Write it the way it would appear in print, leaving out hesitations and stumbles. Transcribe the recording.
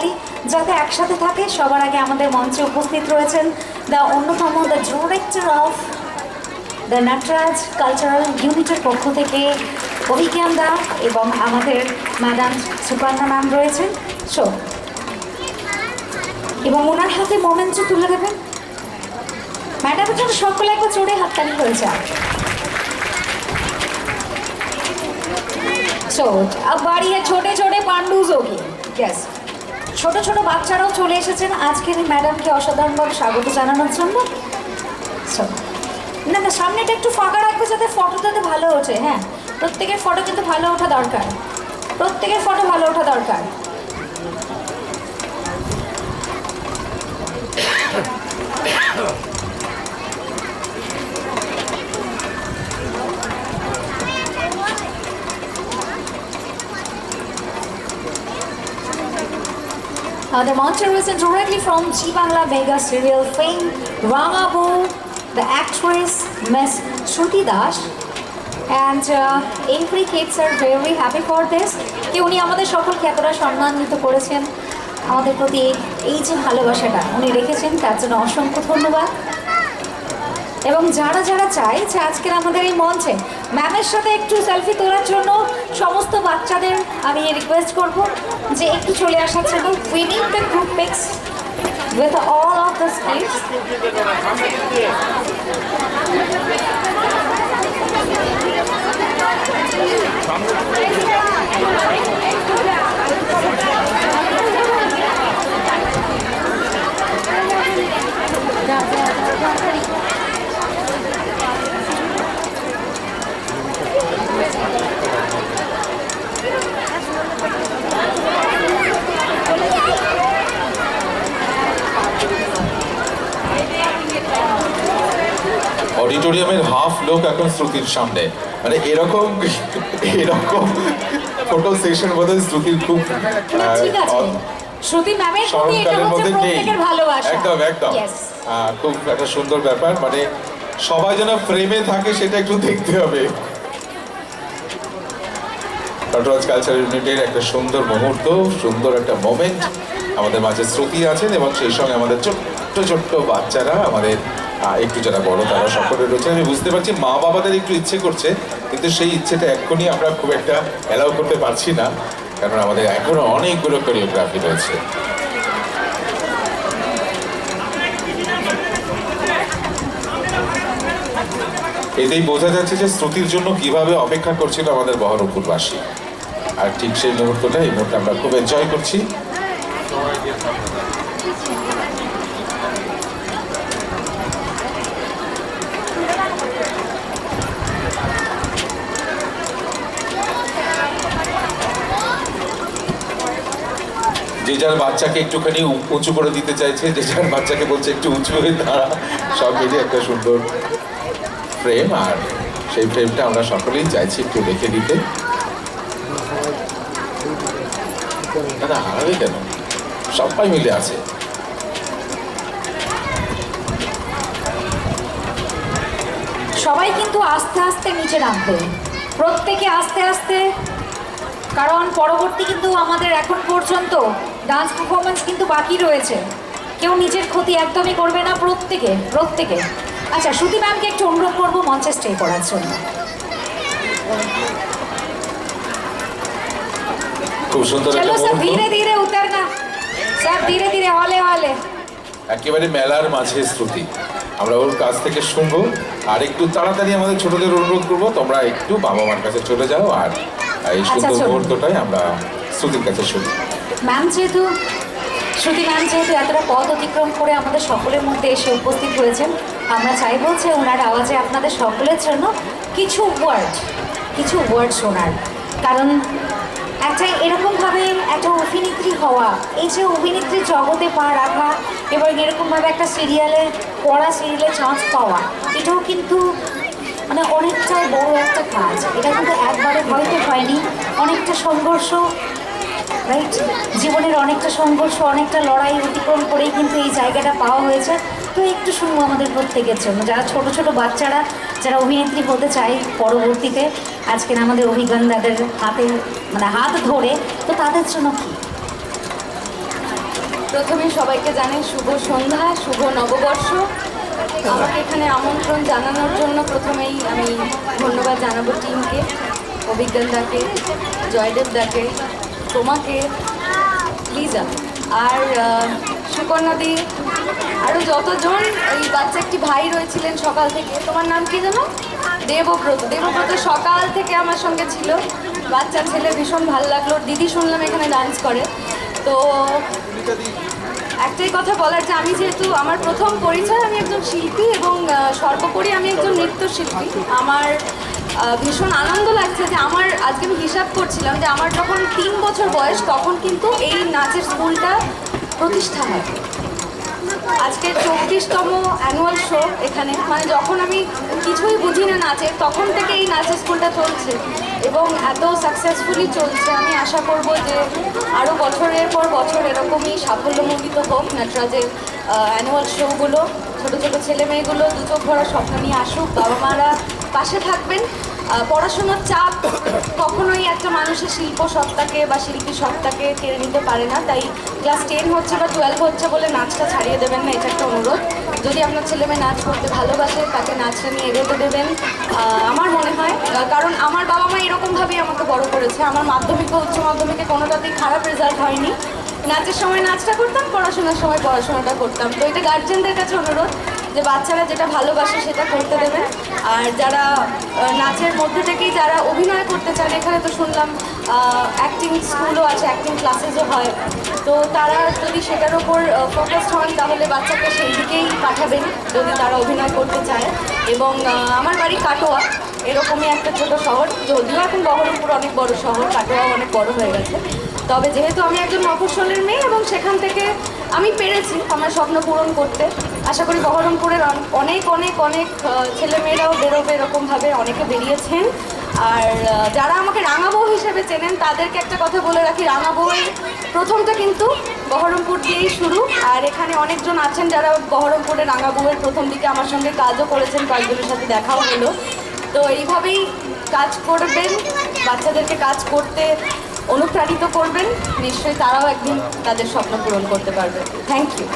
তালি যাতে একসাথে থাকে। সবার আগে আমাদের মঞ্চে উপস্থিত রয়েছেন দ্য অন্যতম the director of the Nataraj cultural ইউনিটের পক্ষ থেকে অভিজ্ঞান দা এবং আমাদের ম্যাডাম সুপর্ণা ম্যাম রয়েছেন। সো এবং ওনার হাতে মোমেন্টও তুলে দেবেন। ম্যাডামের জন্য সকলে একবার চড়ে হাততালি হয়েছে। সো अब बारी है छोटे छोटे पांडुजों की। यस, ছোট ছোট বাচ্চারাও চলে এসেছেন আজকের এই ম্যাডামকে অসাধারণভাবে স্বাগত জানানোর জন্য। সো না না, সামনেটা একটু ফাঁকা রাখবে যাতে ফটোটাতে ভালো ওঠে। হ্যাঁ, প্রত্যেকের ফটো কিন্তু ভালো ওঠা দরকার, প্রত্যেকের ফটো ভালো ওঠা দরকার। The monster was directly from Zee Bangla mega serial fame, Ramabu, the actress Miss Shruti Das, and every kids are very happy for this. कि उन्हीं আমাদের সকলকে এতটা সম্মানিত করেছেন, আমাদের প্রতি এই যে ভালোবাসাটা উনি রেখেছেন তার জন্য অসংখ্য ধন্যবাদ। এবং যারা যারা চায় যে আজকের আমাদের এই মঞ্চে ম্যামের সাথে একটু সেলফি তোলার জন্য সমস্ত বাচ্চাদের আমি রিকোয়েস্ট করব যে একটু চলে আসার জন্য। We need the group pics with all of the kids. অডিটোরিয়ামের হাফ লোক এখন শ্রুতির সামনে, মানে এরকম এরকম ফটো সেশন বোধহয় শ্রুতির খুব শ্রুতি ম্যামের স্মরণকালের মধ্যে নেই। একদম একদম Yes. খুব একটা সুন্দর ব্যাপার, মানে সবাই যেন ফ্রেমে থাকে সেটা একটু দেখতে হবে। নাটরাজ কালচারাল ইউনিটের একটা সুন্দর মুহূর্ত, সুন্দর একটা মোমেন্ট। আমাদের মাঝে শ্রুতি আছেন এবং সেই সঙ্গে আমাদের ছোট্ট ছোট্ট বাচ্চারা, আমাদের একটু যারা বড় তারা সকলে রয়েছে। আমি বুঝতে পারছি মা বাবাদের একটু ইচ্ছে করছে, কিন্তু সেই ইচ্ছেটা এক্ষুনি আমরা খুব একটা অ্যালাউ করতে পারছি না, কারণ আমাদের এখনো অনেকগুলো কোরিওগ্রাফি রয়েছে। এতেই বোঝা যাচ্ছে যে শ্রুতির জন্য কিভাবে অপেক্ষা করছিল আমাদের বহরমপুরবাসী। আর ঠিক সেই মুহূর্তটা, এই মুহূর্তে আমরা খুব এনজয় করছি। যে যার বাচ্চাকে একটুখানি উঁচু করে দিতে চাইছে, যে যার বাচ্চাকে বলছে একটু উঁচু হয়ে দাঁড়া, সব মিলিয়ে একটা সুন্দর ফ্রেম। আর সেই ফ্রেমটা আমরা সকলেই চাইছি একটু রেখে দিতে। না হারাবে কেন, সবাই মিলে আছে। সবাই কিন্তু আস্তে আস্তে নিচে নামবে, প্রত্যেকে আস্তে আস্তে, কারণ পরবর্তী কিন্তু আমাদের এখন পর্যন্ত ডান্স পারফরমেন্স কিন্তু বাকি রয়েছে। কেউ নিজের ক্ষতি একদমই করবে না, প্রত্যেকে প্রত্যেকে। আচ্ছা, শ্রুতি ম্যামকে একটু অনুরোধ করবো মঞ্চে স্টে করার জন্য। খুব সুন্দর একটা স্যার, মুহূর্ত। ধীরে ধীরে উতারনা স্যার, ধীরে ধীরে, হলে হলে। একেবারে মেলার মাঝে শ্রুতি, আমরা ওর কাছ থেকে শুনবো। আর একটু তাড়াতাড়ি আমাদের ছোটদের অনুরোধ করবো, তোমরা একটু বাবা মার কাছে চলে যাও, আর এই সুন্দর মুহূর্তটাই আমরা শ্রুতির কাছে শুনি। ম্যাম যেহেতু শ্রুতি ম্যাম যেহেতু এতটা পথ অতিক্রম করে আমাদের সকলের মধ্যে এসে উপস্থিত হয়েছেন, আমরা চাইবো যে ওনার আওয়াজে আপনাদের সকলের জন্য কিছু ওয়ার্ড শোনার। কারণ একটা এরকমভাবে একটা অভিনেত্রী হওয়া, এই যে অভিনেত্রীর জগতে পা রাখা এবং এরকমভাবে একটা পড়া সিরিয়ালে চান্স পাওয়া, এটাও কিন্তু মানে অনেকটাই বড় একটা কাজ। এটা কিন্তু একবারে হয়তো হয়নি, অনেকটা সংঘর্ষ, রাইট? জীবনের অনেকটা সংঘর্ষ, অনেকটা লড়াই অতিক্রম করেই কিন্তু এই জায়গাটা পাওয়া হয়েছে। তো একটু শুনবো আমাদের প্রত্যেকের জন্য, যারা ছোট ছোট বাচ্চারা যারা অভিনেত্রী হতে চায় পরবর্তীতে, আজকের আমাদের অভিজ্ঞান দাদের হাতে মানে হাত ধরে, তো তাদের জন্য কি প্রথমে সবাইকে জানাই শুভ সন্ধ্যা, শুভ নববর্ষ। আমাকে এখানে আমন্ত্রণ জানানোর জন্য প্রথমেই আমি ধন্যবাদ জানাবো টিমকে, অভিজ্ঞান দাকে, জয়দেব দাকে, তোমাকে, লিজা আর সুকন্যাদি, আরও যতজন এই বাচ্চা একটি ভাই রয়েছিলেন সকাল থেকে। তোমার নাম কি জানো? দেবব্রত। দেবব্রত সকাল থেকে আমার সঙ্গে ছিল। বাচ্চা ছেলে, ভীষণ ভালো লাগলো। দিদি শুনলাম এখানে ডান্স করে। তো একটাই কথা বলার যে আমি যেহেতু আমার প্রথম পরিচয়, আমি একজন শিল্পী এবং সর্বোপরি আমি একজন নৃত্যশিল্পী। আমার ভীষণ আনন্দ লাগছে যে আমার আজকে আমি হিসাব করছিলাম যে আমার যখন 3 বছর বয়স তখন কিন্তু এই নাচের স্কুলটা প্রতিষ্ঠা হয়। আজকে 24তম অ্যানুয়াল শো এখানে, মানে যখন আমি কিছুই বুঝি না নাচের তখন থেকে এই নাচের স্কুলটা চলছে এবং এত সাকসেসফুলি চলছে। আমি আশা করব যে আরও বছরের পর বছর এরকমই সাফল্যমণ্ডিত হোক নটরাজের অ্যানুয়াল শোগুলো। ছোটো ছোটো ছেলে মেয়েগুলো দু চোখ ভরা স্বপ্ন নিয়ে আসুক, বাবা মারা পাশে থাকবেন। পড়াশোনার চাপ কখনোই একটা মানুষের শিল্প সত্তাকে বা শিল্পী সত্তাকে কেড়ে নিতে পারে না। তাই ক্লাস 10 হচ্ছে বা 12 হচ্ছে বলে নাচটা ছাড়িয়ে দেবেন না, এটা একটা অনুরোধ। যদি আপনার ছেলে মেয়ে নাচ করতে ভালোবাসে তাকে নাচটা নিয়ে এগোতে দেবেন আমার মনে হয়। কারণ আমার বাবা মা এরকমভাবেই আমাকে বড় করেছে। আমার মাধ্যমিক ও উচ্চ মাধ্যমিকে কোনোটাতেই খারাপ রেজাল্ট হয়নি। নাচের সময় নাচটা করতাম, পড়াশোনার সময় পড়াশোনাটা করতাম। তো এটা গার্জেনদের কাছে অনুরোধ যে বাচ্চারা যেটা ভালোবাসে সেটা করতে দেবেন। আর যারা নাচের মধ্যে থেকেই যারা অভিনয় করতে চান, এখানে তো শুনলাম অ্যাক্টিং স্কুলও আছে, অ্যাক্টিং ক্লাসেসও হয়। তো তারা যদি সেটার ওপর ফোকাসড হন তাহলে বাচ্চাকে সেই দিকেই পাঠাবেন যদি তারা অভিনয় করতে চায়। এবং আমার বাড়ি কাটোয়া, এরকমই একটা ছোট শহর। যদিও এখন বহরমপুর অনেক বড় শহর, কাটোয়াও অনেক বড় হয়ে গেছে। তবে যেহেতু আমি একজন মফস্বলের মেয়ে এবং সেখান থেকে আমি পেরেছি আমার স্বপ্ন পূরণ করতে, আশা করি বহরমপুরের অনেক অনেক অনেক ছেলেমেয়েরাও বেরোবে এরকমভাবে, অনেকে বেরিয়েছেন। আর যারা আমাকে রাঙা বউ হিসেবে চেনেন তাদেরকে একটা কথা বলে রাখি, রাঙা বউয়ের প্রথমটা কিন্তু বহরমপুর দিয়েই শুরু। আর এখানে অনেকজন আছেন যারা বহরমপুরের রাঙা বউয়ের প্রথম দিকে আমার সঙ্গে কাজও করেছেন, কয়েকজনের সাথে দেখাও হলো। তো এইভাবেই কাজ করবেন, বাচ্চাদেরকে কাজ করতে অনুপ্রাণিত করবেন, নিশ্চয়ই তারাও একদিন তাদের স্বপ্ন পূরণ করতে পারবে। Thank you.